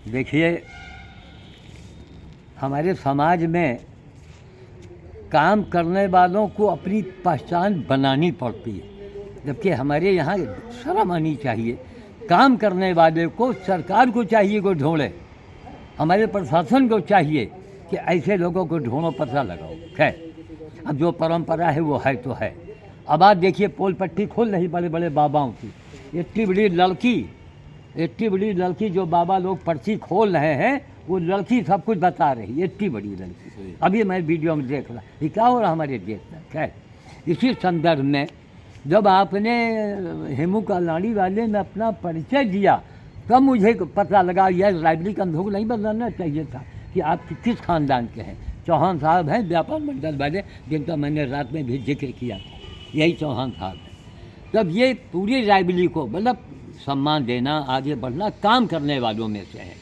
देखिए, हमारे समाज में काम करने वालों को अपनी पहचान बनानी पड़ती है, जबकि हमारे यहाँ शर्म आनी चाहिए। काम करने वाले को सरकार को चाहिए को ढूंढे, हमारे प्रशासन को चाहिए कि ऐसे लोगों को ढूंढो, पता लगाओ। खैर, अब जो परंपरा है वो है तो है। अब आप देखिए, पोल पट्टी खोल रही बड़े बड़े बाबाओं की, इतनी बड़ी लड़की जो बाबा लोग पर्ची खोल रहे हैं, वो लड़की सब कुछ बता रही है, इतनी बड़ी लड़की। अभी मैं वीडियो में देख रहा, ये क्या हो रहा हमारे देश में। खैर, इसी संदर्भ में जब आपने हेमू कालानी वाले ने अपना परिचय दिया, तब मुझे पता लगा यह राइवली का अंधोग नहीं बनाना चाहिए था कि आप किस खानदान के हैं। चौहान साहब हैं व्यापार मंडल वाले, जिनका मैंने रात में भी जिक्र किया था, यही चौहान साहब हैं। तब ये पूरी राइवली को मतलब सम्मान देना, आगे बढ़ना काम करने वालों में से है।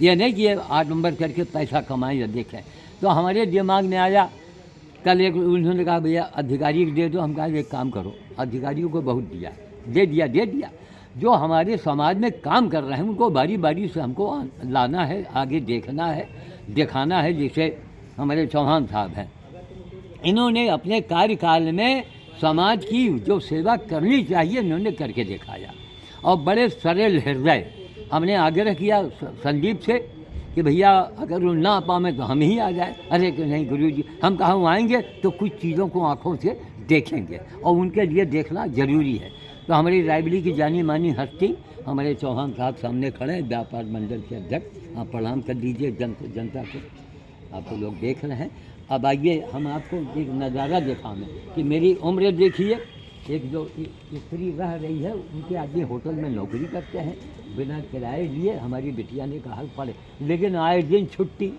ये नहीं कि ये 8 नंबर करके पैसा कमाएं या देखें। तो हमारे दिमाग में आया, कल एक उन्होंने कहा भैया अधिकारी को दे दो। हम कहा एक काम करो, अधिकारियों को बहुत दिया, दे दिया। जो हमारे समाज में काम कर रहे हैं उनको बारी बारी से हमको लाना है, आगे देखना है, दिखाना है। जैसे हमारे चौहान साहब हैं, इन्होंने अपने कार्यकाल में समाज की जो सेवा करनी चाहिए इन्होंने करके दिखाया। और बड़े सरल हृदय हमने आग्रह किया संदीप से कि भैया अगर वो ना पाए तो हम ही आ जाए। अरे कि नहीं गुरुजी, हम कहाँ आएंगे तो कुछ चीज़ों को आँखों से देखेंगे और उनके लिए देखना ज़रूरी है। तो हमारी राइवली की जानी मानी हस्ती हमारे चौहान साहब सामने खड़े हैं, व्यापार मंडल के अध्यक्ष। आप प्रणाम कर दीजिए जनता को, आपको लोग देख रहे हैं। अब आइए हम आपको एक नज़ारा दिखाएं कि मेरी उम्र देखिए। एक जो स्त्री रह रही है, उनके आदमी होटल में नौकरी करते हैं, बिना किराए लिए। हमारी बिटिया ने कहा पड़े, लेकिन आए दिन छुट्टी।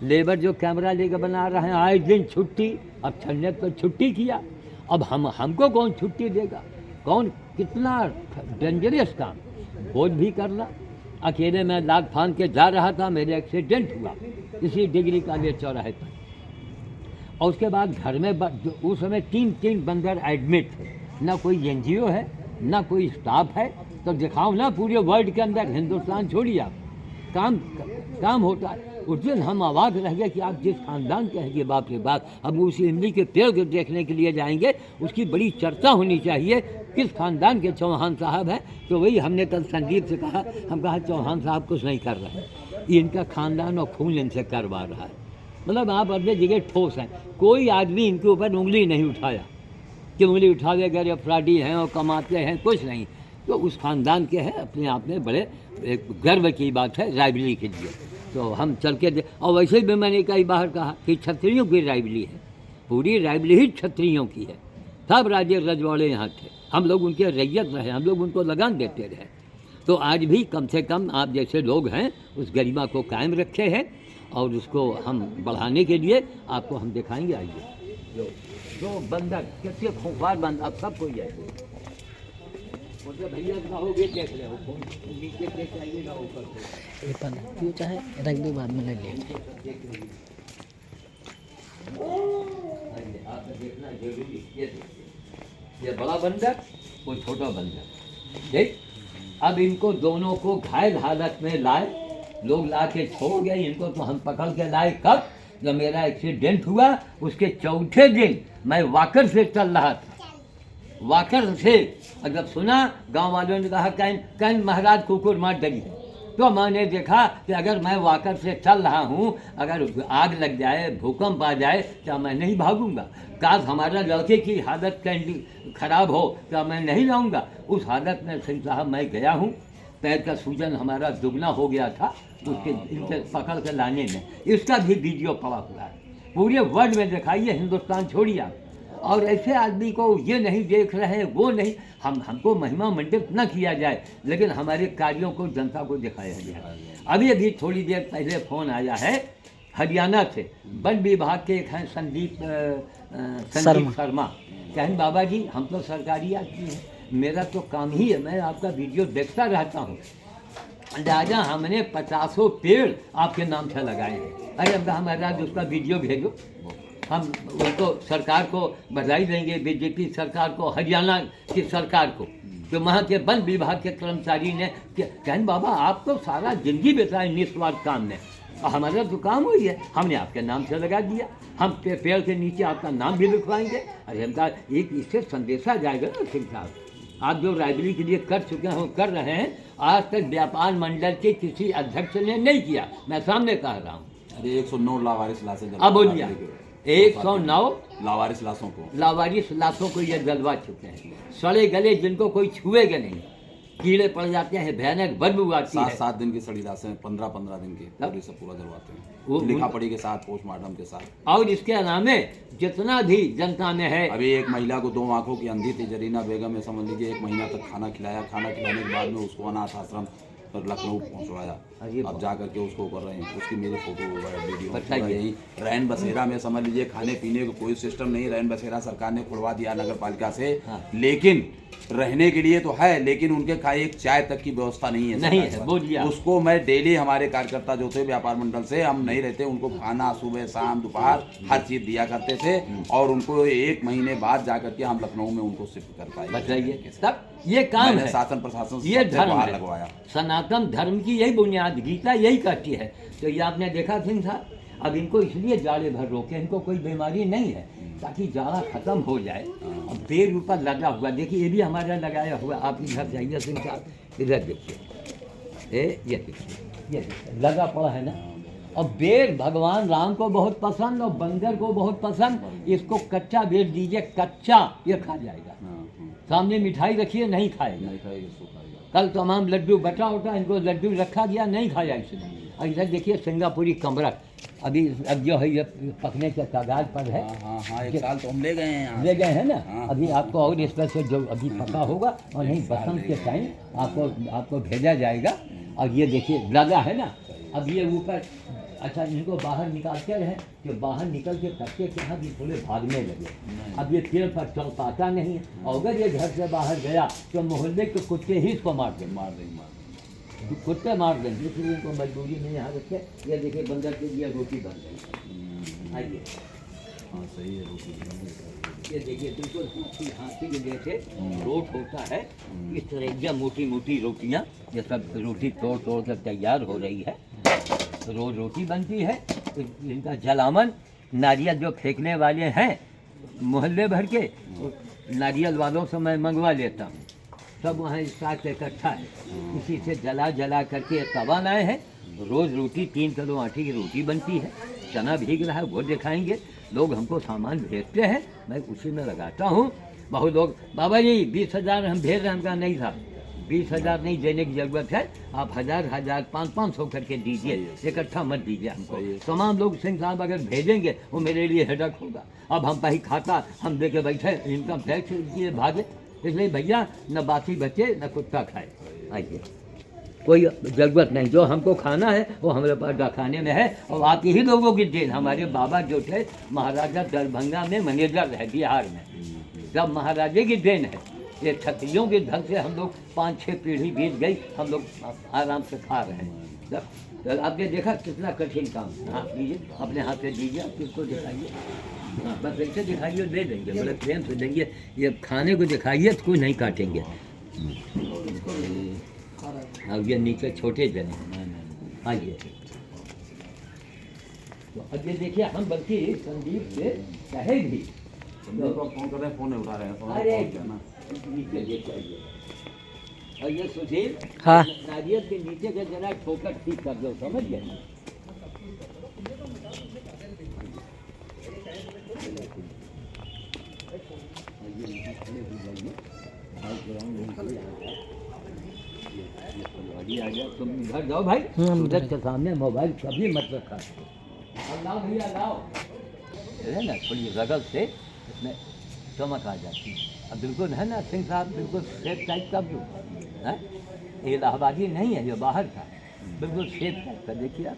लेबर जो कैमरा लेकर बना रहे हैं, आए दिन छुट्टी। अब छन्ने तो छुट्टी किया, अब हमको कौन छुट्टी देगा? कौन? कितना डेंजरस काम, बोझ भी करना। अकेले मैं लाद फान के जा रहा था, मेरे एक्सीडेंट हुआ इसी डिग्री कॉलेज चौराहे पर। और उसके बाद घर में उस समय 3 बंदर एडमिट थे, ना कोई एनजीओ है ना कोई स्टाफ है। तो दिखाओ ना, पूरे वर्ल्ड के अंदर, हिंदुस्तान छोड़िए आप, काम होता है। उस दिन हम आवाज़ रह गए कि आप जिस खानदान के हैं, बाप रे बाप, हम उस इमली के पेड़ को देखने के लिए जाएंगे, उसकी बड़ी चर्चा होनी चाहिए किस खानदान के चौहान साहब हैं। तो वही हमने कल संदीप से कहा, हम कहा चौहान साहब कुछ नहीं कर रहे हैं, इनका खानदान और खून इनसे करवा रहा है। मतलब आप अपने जगह ठोस हैं, कोई आदमी इनके ऊपर उंगली नहीं उठाया कि उंगली उठावे अगर अपराधी हैं और कमाते हैं, कुछ नहीं। तो उस खानदान के हैं, अपने आप में बड़े एक गर्व की बात है राइवली के लिए। तो हम चल के और वैसे भी मैंने कई बार कहा कि क्षत्रियों की राइवली है, पूरी राइवली ही क्षत्रियों की है। सब राजे रजवाड़े यहाँ थे, हम लोग उनके रैयत रहे, हम लोग उनको लगान देते रहे। तो आज भी कम से कम आप जैसे लोग हैं उस गरिमा को कायम रखे हैं, और उसको हम बढ़ाने के लिए आपको हम दिखाएंगे। आइए, जो बंदर कितने खूंखार बंद, अब सब कोई है भैया कहोगे देख ले, नीचे देख आइएगा, ऊपर क्यों चाहे रख दो, बाद में ले लेंगे। आपने देखना जरूरी। ये बड़ा बंदर, वो छोटा बंदर। देख, अब इनको दोनों को घायल हालत में लाए, लोग ला के छोड़ गए इनको। तो हम पकड़ के लाए कब? जब मेरा एक्सीडेंट हुआ उसके चौथे दिन मैं वॉकर से चल रहा था, वॉकर से। और जब सुना, गांव वालों ने कहा कहीं महाराज कुकुर मार डरी है। तो मैंने देखा कि अगर मैं वॉकर से चल रहा हूँ, अगर आग लग जाए, भूकंप आ जाए, तो मैं नहीं भागूंगा। काश हमारा लड़के की हालत खराब हो तो मैं नहीं लाऊंगा। उस हालत में सिंह साहब मैं गया हूँ, पैर का सूजन हमारा दुगना हो गया था उसके इनसे पकड़ कर लाने में। इसका भी वीडियो पड़ा हुआ है, पूरे वर्ल्ड में दिखाइए, हिंदुस्तान छोड़िए। और ऐसे आदमी को ये नहीं देख रहे हैं, वो नहीं। हमको महिमा मंडित न किया जाए, लेकिन हमारे कार्यों को जनता को दिखाया जाए। अभी थोड़ी देर पहले फ़ोन आया है हरियाणा से, वन विभाग के एक हैं संदीप शर्मा। कहें बाबा जी, हम तो सरकारी आदमी हैं, मेरा तो काम ही है, मैं आपका वीडियो देखता रहता हूँ, लिहाजा हमने 50 पेड़ आपके नाम से लगाए हैं। अरे अब महाराज उसका वीडियो भेजो, हम उनको सरकार को बधाई देंगे, बीजेपी सरकार को, हरियाणा की सरकार को। तो वहाँ के वन विभाग के कर्मचारी ने कहन बाबा आप तो सारा जिंदगी बिताए निस्वार्थ काम में, और हमारा तो काम हुई है, हमने आपके नाम से लगा दिया, हम पेड़ के नीचे आपका नाम भी लिखवाएंगे। अरे हम कहा एक इससे संदेशा जाएगा ना सिंह साहब, आप जो रायबरेली के लिए कर चुके हैं कर रहे हैं, आज तक व्यापार मंडल के किसी अध्यक्ष ने नहीं किया, मैं सामने कह रहा हूँ। अरे 109 लावारिस लाशें अब बोलिए 109 लावारिस लाशों को ये जलवा चुके हैं, सड़े गले जिनको कोई छुएगा नहीं, कीड़े पड़ जाते हैं, भयानक बदबू आती है। 7 दिन की सड़ी लाशें, 15 दिन की, पूरी सब पूरा जलवाते वो- हैं लिखा पढ़ी के साथ, पोस्टमार्टम के साथ। और इसके अलावा जितना भी जनता में है, अभी एक महिला को 2 आंखों की अंधी थी, जरीना बेगम है, समझ लीजिए 1 महीना तक खाना खिलाया, खाना खिलाने के बाद में उसको अनाथ आश्रम पर लखनऊ पहुंचवाया, अब जा करके उसको कर रहे हैं, उसकी मेरी फोटो वीडियो बताइए। यही रैन बसेरा में समझ लीजिए खाने पीने का कोई सिस्टम नहीं, रैन बसेरा सरकार ने खुलवा दिया नगर पालिका से, लेकिन रहने के लिए तो है, लेकिन उनके खाए एक चाय तक की व्यवस्था नहीं है, नहीं है, बोलिए आप। उसको मैं डेली हमारे कार्यकर्ता जो थे व्यापार मंडल से, हम नहीं रहते, उनको खाना सुबह शाम दोपहर हर चीज दिया करते थे, और उनको 1 महीने बाद जाकर के हम लखनऊ में उनको शिफ्ट कर पाए। बताइए तब ये काम मैंने है, शासन प्रशासन ये सबसे धर्म बाहर है, लगवाया। सनातन धर्म की यही बुनियाद, गीता यही कहती है। तो ये आपने देखा सिंह साहब, अब इनको इसलिए जाड़े भर रोके, इनको कोई बीमारी नहीं है, ताकि जाड़ा खत्म हो जाए। अब पेड़ ऊपर लगा हुआ, देखिए ये भी हमारा लगाया हुआ, आप इधर जाइए सिंह साहब, इधर देखिए, ये देखिए लगा पड़ा है ना। और बेर भगवान राम को बहुत पसंद और बंदर को बहुत पसंद, इसको कच्चा बेर दीजिए, कच्चा ये खा जाएगा, सामने मिठाई रखिए नहीं खाएगा, कल तमाम लड्डू बटा उटा, इनको लड्डू रखा गया नहीं खाया इसने। और इधर देखिए सिंगापुरी कमरक, अभी अब जो है ये पकने के तादाद पर है। हाँ 1 साल तो हम ले गए हैं यहाँ। ले गए हैं ना, हाँ। अभी आपको और इस पर से जो अभी पका होगा और नहीं बसंत के टाइम आपको भेजा जाएगा। और ये देखिए लगा है ना, अब ये ऊपर, अच्छा इनको बाहर निकालते रहे कि बाहर निकल के कच्चे के यहाँ भी थोड़े भागने लगे। अब ये पेड़ पर चल पाता नहीं है, और अगर ये घर से बाहर गया तो मोहल्ले के कुत्ते ही इसको मार देंगे, कुत्ते मार देंगे, इसलिए इनको मजबूरी में यहाँ रखे। ये देखिए बंदर के लिए रोटी बन गई, आइए हाँ सही है, रोटी ये देखिए बिल्कुल हाथी के जैसे रोट होता है, इस तरह मोटी मोटी रोटियाँ, ये सब रोटी तोड़ तोड़ कर तैयार हो रही है, रोज रोटी बनती है। इनका जलावन नारियल जो फेंकने वाले हैं मोहल्ले भर के, नारियल वालों से मैं मंगवा लेता हूँ, सब वहाँ एक साथ इकट्ठा है, इसी से जला जला करके तवा लाए हैं। रोज़ रोटी 3 किलो आटे की रोटी बनती है, चना भीग रहा है वो दिखाएंगे, लोग हमको सामान भेजते हैं, मैं उसी में लगाता हूँ। बहुत लोग बाबा जी 20,000 हम भेज रहे हैं, हम कहा नहीं साहब 20,000 नहीं देने की ज़रूरत है, आप 1000 500 करके दीजिए, इकट्ठा मत दीजिए हमको। तमाम लोग सिंह साहब अगर भेजेंगे वो मेरे लिए हेडक होगा। अब हम भाई खाता हम दे के बैठे, इनकम टैक्स दिए भागे, इसलिए भैया न बासी बचे न कुत्ता खाए। आइए कोई ज़रूरत नहीं, जो हमको खाना है वो हमारे पास खाने में है, और आप ही लोगों की देन। हमारे बाबा जो थे महाराजा दरभंगा में मैनेजर रहे बिहार में, सब महाराजे की देन है। ये क्षत्रियों के धन से हम लोग 5-6 पीढ़ी बीत गई, हम लोग आराम से खा रहे हैं। तो आपने देखा कितना कठिन काम। हाथ दीजिए, अपने हाथ से दीजिए, आप किसको दिखाइए, हाँ बस ऐसे दिखाइए, दे देंगे, बड़े प्रेम से देंगे। ये खाने को दिखाइए तो कोई नहीं काटेंगे। अब ये नीचे छोटे जने, हाँ ये तो अब ये देखिए, हम बल्कि संदीप से कहे भी फोन कर रहे हैं, फोन नहीं उठा रहे हैं, अरे फोन किया ना। नीचे लेके आइए। और ये सुशील, हाँ। नारियल के नीचे का जरा ठोकर ठीक कर दो, समझ गए। आ गया, तुम घर जाओ भाई, उधर के सामने मोबाइल कभी मत रखा। और लाओ भैया लाओ, है ना, थोड़ी रगत से इसमें चमक आ जाती है। अब बिल्कुल है ना सिंह साहब, बिल्कुल सेफ टाइप का व्यू है, ये इलाहाबादी नहीं है, ये बाहर का बिल्कुल सेफ टाइप का। देखिए आप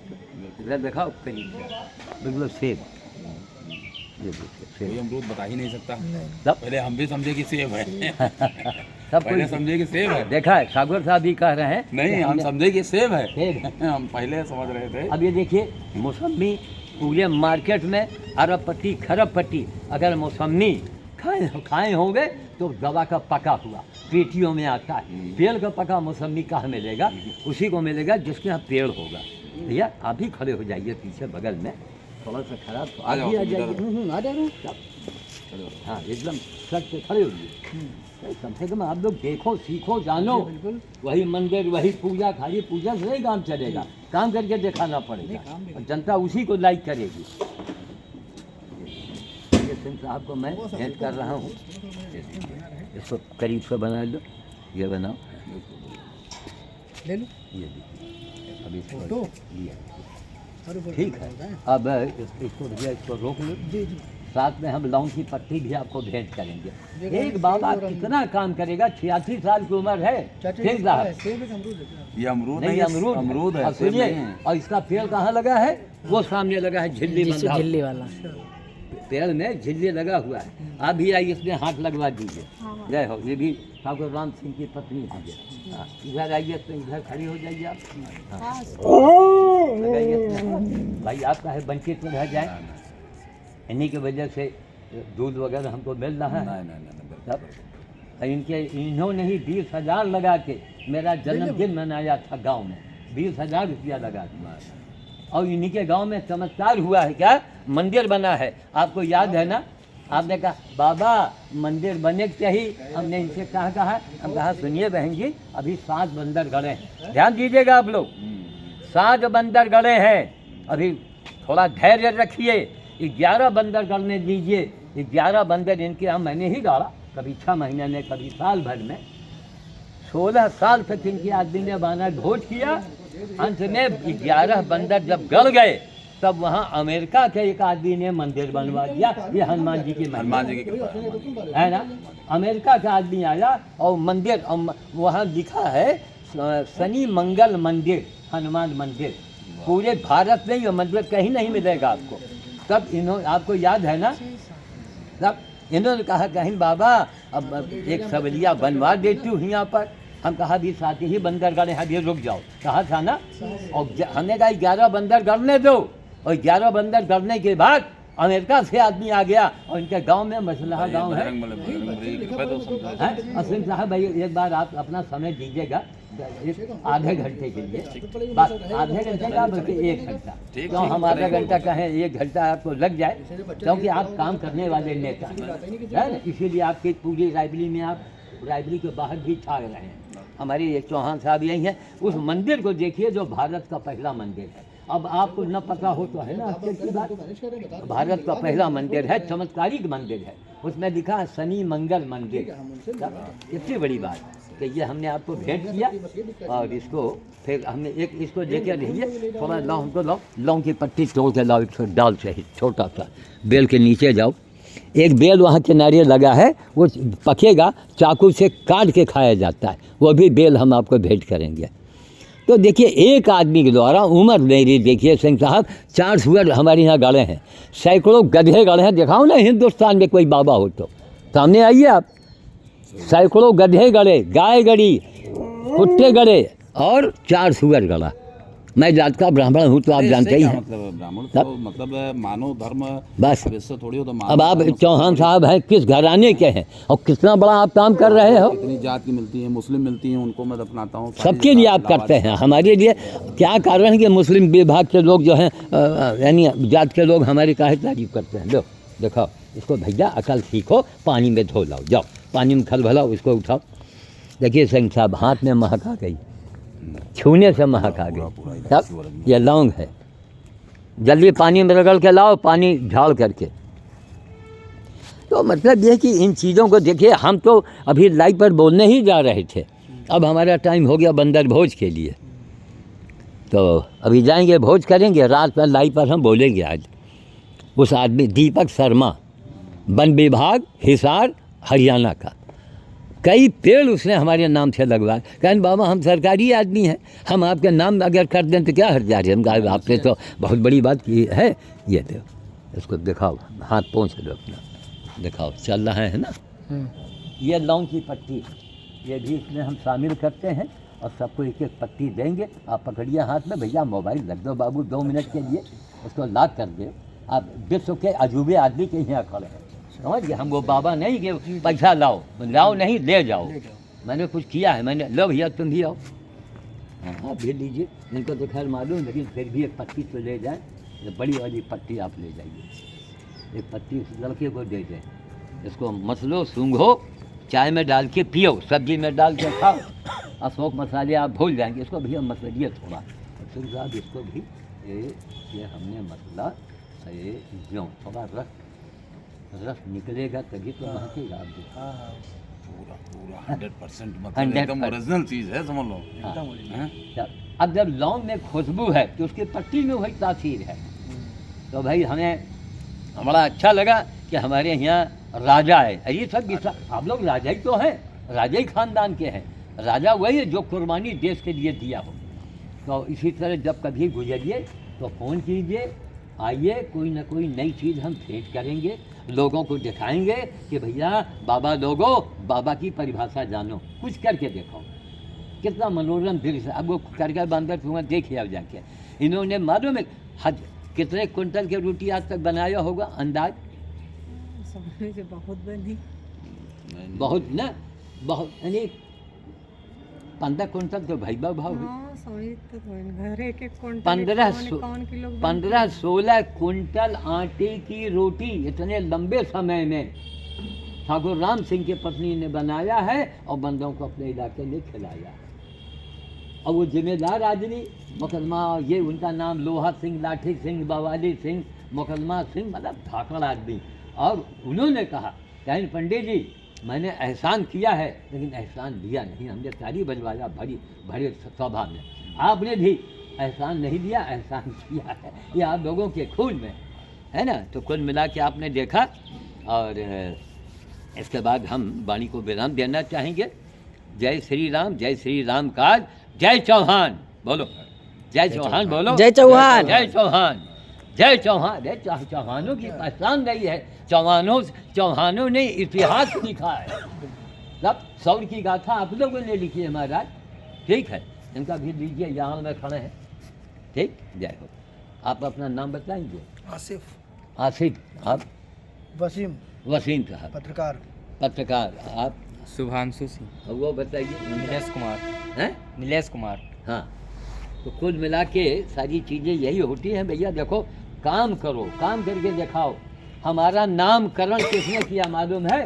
इधर दिखाओ करीब से, बिल्कुल सेफ। ये देखिए कोई अमरूद बता ही नहीं सकता, सब पहले हम भी समझे कि सेब है। सब पहले कोई समझे कि सेब है, देखा है, सागर साहब भी कह रहे हैं नहीं कि हम हमने- समझे कि सेब है, सेब है। हम पहले समझ रहे थे। अब ये देखिए मौसमी पूरे मार्केट में अरब पट्टी खरब पट्टी, अगर मौसमी खाए होंगे तो दवा का पका हुआ पेटियों में आता है। पेड़ का पका मौसमी कहाँ मिलेगा? उसी को मिलेगा जिसके यहाँ पेड़ होगा। भैया आप भी खड़े हो जाइए पीछे बगल में, थोड़ा सा खराब तो आ आप जाओ, भी आ इधर। जाइए। आ जा रहे हैं। हाँ एकदम सच से खड़े होइए। कम से कम आप लोग देखो, सीखो, जानो। वही मंदिर, वही पूजा, खाली पूजा से नहीं काम चलेगा, काम करके दिखाना पड़ेगा और जनता उसी को लाइक करेगी। ये सिंह साहब को मैं भेंट कर रहा हूँ, इसको करीब से बना लो, ये बनाओ, ले लो। ये देखिए अभी इसको फोटो? लिया। अरे बोलो, ठीक है, अब इसको भैया इसको रोक लो। जी जी। साथ में हम लौंग की पत्ती भी आपको भेंट करेंगे। एक बाबा कितना काम करेगा, 86 साल की उम्र है सिंह साहब। ये अमरूद नहीं है, अमरूद है। है, अब सेब सुनिए, नहीं है। और इसका पेड़ कहाँ लगा है? वो सामने लगा है झिल्ली जिससे बंधा। झिल्ली वाला। पेड़ में झिल्ली लगा हुआ है। आप भी आइए, इसमें हाथ लगवा दीजिए। जय हो। ये भी ठाकुर राम सिंह की पत्नी है। हाँ, इधर आइए तो इधर खड़ी हो जाइए आप। हाँ, लगाइए इसमें। भाई आपका है वंचित में रह जाए, इन्हीं की वजह से दूध वगैरह हमको मिल रहा है। नहीं, तब इनके इन्होंने ही 20,000 लगा के मेरा जन्मदिन मनाया था गांव में। 20,000 रुपया लगा दिया। और इन्हीं के गांव में चमत्कार हुआ है। क्या? मंदिर बना है। आपको याद है ना? आपने कहा बाबा मंदिर बने के चाहिए। हमने इनसे कहा हम कहा सुनिए बहन जी, अभी 7 बंदर गड़े हैं, ध्यान दीजिएगा आप लोग। 7 बंदर गड़े हैं, अभी थोड़ा धैर्य रखिए। 11 बंदर गड़ने दीजिए। 11 बंदर इनके यहाँ मैंने ही गाड़ा, कभी 6 महीने में, कभी साल भर में। 16 साल तक इनके आदमी ने बाना भोज किया। अंत में 11 बंदर जब गड़ गए तब वहाँ अमेरिका के एक आदमी ने मंदिर बनवा दिया। ये हनुमान जी की हनुमान जी की कृपा है ना। अमेरिका का आदमी आया और मंदिर, वहाँ लिखा है शनि मंगल मंदिर, हनुमान मंदिर। पूरे भारत में ये मंदिर कहीं नहीं मिलेगा आपको। तब इन्होंने, आपको याद है ना, तब इन्होंने कहा कहीं बाबा अब एक सवलिया बनवा देती हूँ यहाँ पर। हम कहा भी साथ ही बंदर गड़े हैं, अभी रुक जाओ, कहा था ना। और हमने कहा 11 बंदर गड़ने दो। और 11 बंदर गड़ने के बाद अमेरिका से आदमी आ गया और इनके गांव में मसलहा गांव है। असीम साहब भाई एक बार आप अपना समय दीजिएगा, आधे घंटे के लिए, बस आधे घंटे का, बल्कि 1 घंटा। क्यों हम आधा घंटा कहें, 1 घंटा आपको लग जाए, क्योंकि आप काम करने वाले नेता है ना। इसीलिए आपकी पूरी रायबरेली में, आप रायबरेली के बाहर भी छा रहे हैं। हमारे एक चौहान साहब यही हैं। उस मंदिर को देखिए जो भारत का पहला मंदिर है। अब आपको न पता हो तो है ना आश्चर्य की बात, भारत का पहला मंदिर है, चमत्कारिक मंदिर है। उसमें लिखा है शनि मंगल मंदिर। कितनी बड़ी बात कि ये हमने आपको भेंट किया। और इसको फिर हमने एक इसको लेकर रहिए, थोड़ा लाओ, हमको लाओ, लौंग की पत्ती तोड़ के लाओ, एक डाल सहित छोटा सा। बेल के नीचे जाओ, एक बेल वहाँ किनारे लगा है, वो पकेगा, चाकू से काट के खाया जाता है। वो भी बेल हम आपको भेंट करेंगे। तो देखिए एक आदमी के द्वारा, उम्र मेरी देखिए सिंह साहब, 4 सुअर हमारे यहाँ गड़े हैं, सैकड़ों गधे गड़े हैं। दिखाओ ना हिंदुस्तान में कोई बाबा हो तो सामने आइए आप। सैकड़ों गधे गड़े, गाय गड़ी, कुत्ते गड़े और 4 सुअर गड़ा। मैं जात का ब्राह्मण हूँ तो आप जानते ही हैं। मतलब ब्राह्मण तो मतलब मानव धर्म, बस अब इससे थोड़ी हो तो अब आप चौहान साहब हैं, किस घराने के हैं और कितना बड़ा आप काम कर रहे हो। इतनी जात की मिलती है, मुस्लिम मिलती हैं, उनको मैं अपनाता हूँ। सबके लिए आप करते हैं, हमारे लिए क्या कारण है कि मुस्लिम विभाग के लोग जो हैं, यानी जात के लोग हमारी काहे तारीफ करते हैं। लो देखो इसको, भैया अकल सीखो, पानी में धो लाओ, जाओ पानी में खल भलाओ, इसको उठाओ। देखिए सिंह साहब हाथ में महक आ गई, छूने से महक आ गई। तब ये लौंग है, जल्दी पानी में रगड़ के लाओ, पानी झाड़ करके। तो मतलब ये कि इन चीज़ों को देखिए, हम तो अभी लाइव पर बोलने ही जा रहे थे, अब हमारा टाइम हो गया बंदर भोज के लिए। तो अभी जाएंगे, भोज करेंगे, रात पर लाइव पर हम बोलेंगे। आज उस आदमी दीपक शर्मा, वन विभाग हिसार हरियाणा का, कई पेड़ उसने हमारे नाम से लगवाए। कहन बाबा हम सरकारी आदमी हैं, हम आपके नाम अगर कर दें तो क्या हर्जारी है। हम कहा आपने तो बहुत बड़ी बात की है। ये देखो इसको दिखाओ, हाथ पहुँच लो अपना, दिखाओ चल रहा है ना। ये लौंग की पत्ती, ये भी इसमें हम शामिल करते हैं और सबको एक एक पत्ती देंगे। आप पकड़िए हाथ में, भैया मोबाइल रख दो बाबू 2 मिनट के लिए, उसको लाक कर दे। आप विश्व के अजूबे आदमी के यहाँ खड़े हैं, समझ गए, हम वो बाबा नहीं कि पैसा लाओ लाओ नहीं ले जाओ। ले जाओ। मैंने कुछ किया है, मैंने लो भैया तुम भी आओ, हाँ भी लीजिए, इनको तो खैर मालूम, लेकिन फिर भी एक पत्ती तो ले जाएं, ये बड़ी वाली पत्ती आप ले जाइए, एक पत्ती उस लड़के को दे दें, इसको मसलो सूंघो, चाय में डाल के पियो, सब्जी में डाल के खाओ, अशोक मसाले आप भूल जाएंगे, इसको भैया मसलिए थोड़ा, सिंह साहब इसको भी ये हमने मसला ये जो थोड़ा रस निकलेगा तभी तो महकेगा आप देखो। हाँ हाँ पूरा पूरा 100% मतलब 100% एकदम ओरिजिनल चीज़ है, समझ लो। एकदम original। हैं? अब जब लौंग में खुशबू है तो उसकी पत्ती में वही तासीर है। तो भाई हमें बड़ा अच्छा लगा कि हमारे यहाँ राजा है, ये सब आप लोग राजा ही तो हैं, राजा ही खानदान के हैं, राजा वही है जो कुर्बानी देश के लिए दिया हो। तो इसी तरह जब कभी गुजरिए तो फ़ोन कीजिए, आइए, कोई ना कोई नई चीज़ हम भेंट करेंगे, लोगों को दिखाएंगे कि भैया बाबा लोगों बाबा की परिभाषा जानो, कुछ करके देखो, कितना मनोरम दृश्य है। अब वो करके बंदर तुम्हें देखिए, अब जाके इन्होंने मालूम है कितने कुंटल की रोटी आज तक बनाया होगा अंदाज? समझ से बहुत बनी। बहुत ना, बहुत यानी 15 कुंटल तो भाई भाव हुई। हाँ समझ तो घर एक कुंटल 15-16 कुंटल आटे की रोटी इतने लंबे समय में ठाकुर राम सिंह की पत्नी ने बनाया है और बंदों को अपने इलाके में खिलाया। और वो जिम्मेदार आदमी मुकदमा, ये उनका नाम लोहा सिंह, लाठी सिंह, बवाली सिंह, मुकदमा सिंह, मतलब धाकड़ आदमी। और उन्होंने कहा कहीं पंडित जी मैंने एहसान किया है लेकिन एहसान दिया नहीं, हमने ताली बजवाया बड़े सभा में, आपने भी एहसान नहीं दिया, एहसान किया है, ये आप लोगों के खून में है ना। तो कुल मिला के आपने देखा। और इसके बाद हम वाणी को विराम देना चाहेंगे। जय श्री राम काज, जय चौहान बोलो, जय चौहान बोलो, जय चौहान। जय चौहान, जय चौहान। चौहानों की पहचान नहीं है, चौहानों ने इतिहास लिखा है, सब सौर की गाथा आप लोगों ने लिखी है महाराज, ठीक है। इनका भी लीजिए, यहाँ में खड़े हैं, ठीक। जय हो। आप अपना नाम बताएंगे? आसिफ। आप? वसीम साहब, पत्रकार। आप? शुभांशु सिंह। अब वो बताइए। नीलेश कुमार। हैं? नीलेश कुमार। हाँ, तो कुल मिला के सारी चीज़ें यही होती हैं भैया। देखो, काम करो, काम करके दिखाओ। हमारा नामकरण किसने किया मालूम है?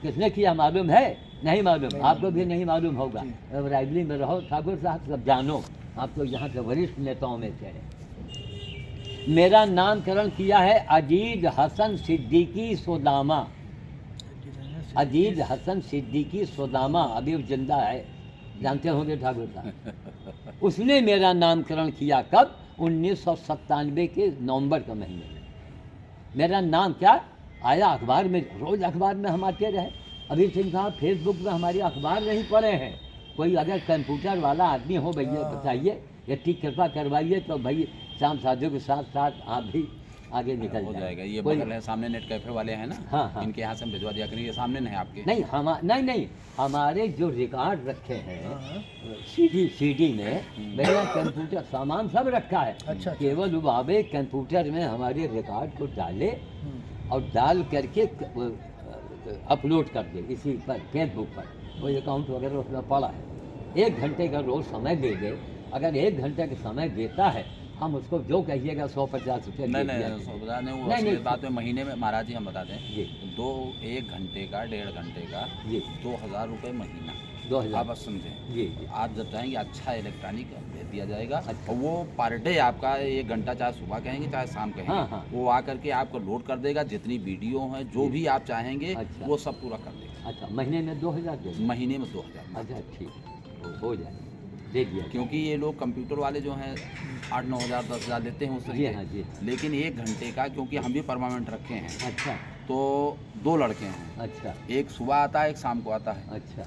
किसने किया मालूम है? नहीं मालूम, आपको भी नहीं मालूम होगा। अब रायबली में रहो ठाकुर साहब, सब जानो, आप तो यहाँ के वरिष्ठ नेताओं में से हैं। मेरा नामकरण किया है अजीज हसन सिद्दीकी सोदामा। अजीज हसन सिद्दीकी सोदामा अभी जिंदा है, जानते होंगे ठाकुर साहब। उसने मेरा नामकरण किया कब? 1997 के नवंबर के महीने में। मेरा नाम क्या आया अखबार में, रोज़ अखबार में हम आते रहे। अभी सिंह साहब फेसबुक में हमारी अखबार नहीं पढ़े हैं। कोई अगर कंप्यूटर वाला आदमी हो भैया बताइए, इतनी कृपा करवाइए तो भाई शाम साधु के साथ साथ आप भी आगे निकल हो जाएगा। ये कोई- बगल है, सामने नेट कैफे वाले हैं ना, हाँ। इनके यहाँ से हम भिजवा दिया करें। ये सामने नहीं आपके? नहीं, हमारे जो रिकॉर्ड रखे हैं सीडी में मेरा कंप्यूटर सामान सब रखा है। अच्छा। केवल उबावे कंप्यूटर में हमारे रिकॉर्ड को डाले और डाल करके अपलोड कर दे इसी पर, फेसबुक पर। वो अकाउंट वगैरह उसमें पड़ा है। 1 घंटे का रोज़ समय दे दे, अगर 1 घंटे का समय देता है, हम उसको जो कहिएगा 150 रुपये नहीं दे दिया नहीं, करें। बता दें वो नहीं, असली नहीं। बात में महीने में महाराज जी हम बता दें, जी 1 घंटे का 1.5 घंटे का जी 2000 रुपये महीना। 2000। आप बस समझें, जी आप जब चाहेंगे अच्छा इलेक्ट्रॉनिक भेज दिया जाएगा। अच्छा। और वो पर डे आपका 1 घंटा, चाहे सुबह कहेंगे चाहे शाम कहेंगे, हाँ, हाँ। वो आकर के आपको लोड कर देगा। जितनी वीडियो हैं जो भी आप चाहेंगे अच्छा। वो सब पूरा कर देगा। अच्छा, महीने में 2000 दे दें? महीने में 2000। अच्छा ठीक, हो जाए, दे दिया। क्योंकि ये लोग कंप्यूटर वाले जो हैं 8-9 हज़ार 10 हज़ार लेते हैं उस जी तरीके। हाँ जी। लेकिन 1 घंटे का, क्योंकि हम भी परमानेंट रखे हैं, अच्छा तो 2 लड़के हैं, अच्छा एक सुबह आता है एक शाम को आता है। अच्छा।